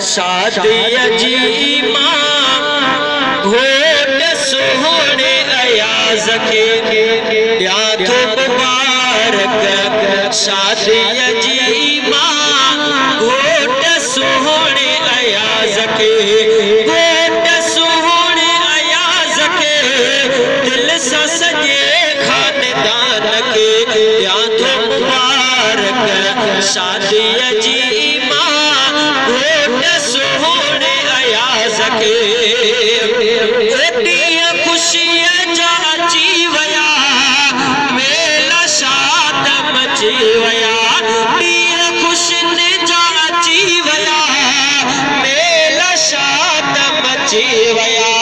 शादी जी मां घोट सुहोने अयाज के या तो मुबारक शादी जी मां घोट सुहोने अयाज के घोट सुहोने अयाज के दिल सा सजे खानदान के या तो मुबारक शादी जी खुशियां जा अची वया मेला शाद मची वया खुशियुनि जा अची वया मेला शाद मची वया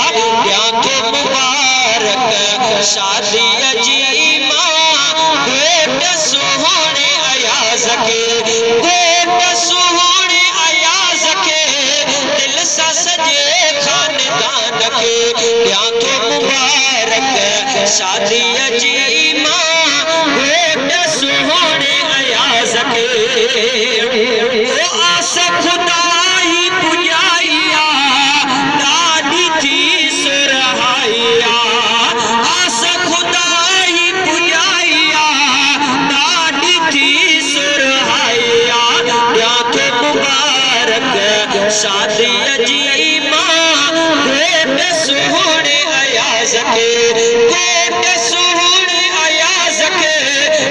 या तो मुबारक शादी जी मां घोट सुहोने अयाज के घोट सुहोने अयाज के दिल सा सजे खानदान के या तो मुबारक शादी जी मां घोट सुहोने अयाज के आस खुदा ही पुजाइया दादी थी सुरहाइया आस खुदा ही पुजाइया दादी थी सुरहाइया या तो मुबारक शादी जी मां घोट सुहोने अयाज के घोट सुहोने अयाज के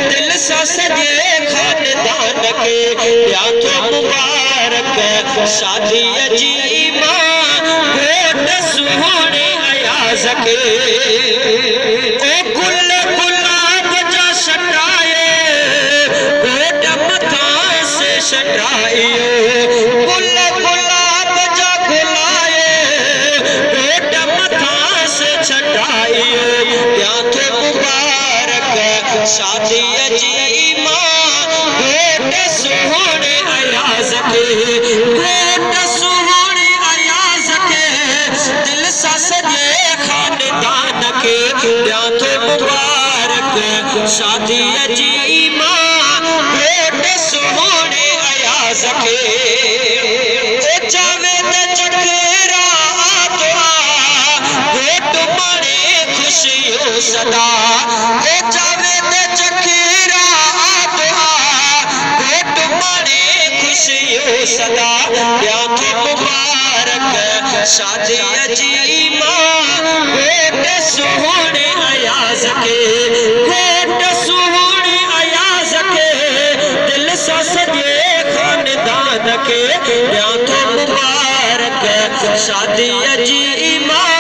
दिल सा सजे खानदान के या तो मुबारक शादी जी मां घोट सुहोने अयाज के गुल गुलाब जा छटाए घोट मथा से छटाए गुल गुलाब जा गुलाए घोट मथा से छटाए या तो मुबारक शादी जी मां घोट सुहोने अयाज के घोट सुहोने अयाज के दिल सा सजे खानदान के या तो मुबारक शादी जी मां घोट सुहोने अयाज के जावेद चकेरा आत्मा घोट माने खुशियों सदा जावेद चकेरा आत्मा घोट माने खुशियों सदा या तो मुबारक शादी जी मां घोट सुहोने अयाज के घोट सुहोने अयाज के दिल सा सजे खानदान के या तो मुबारक शादी जी मां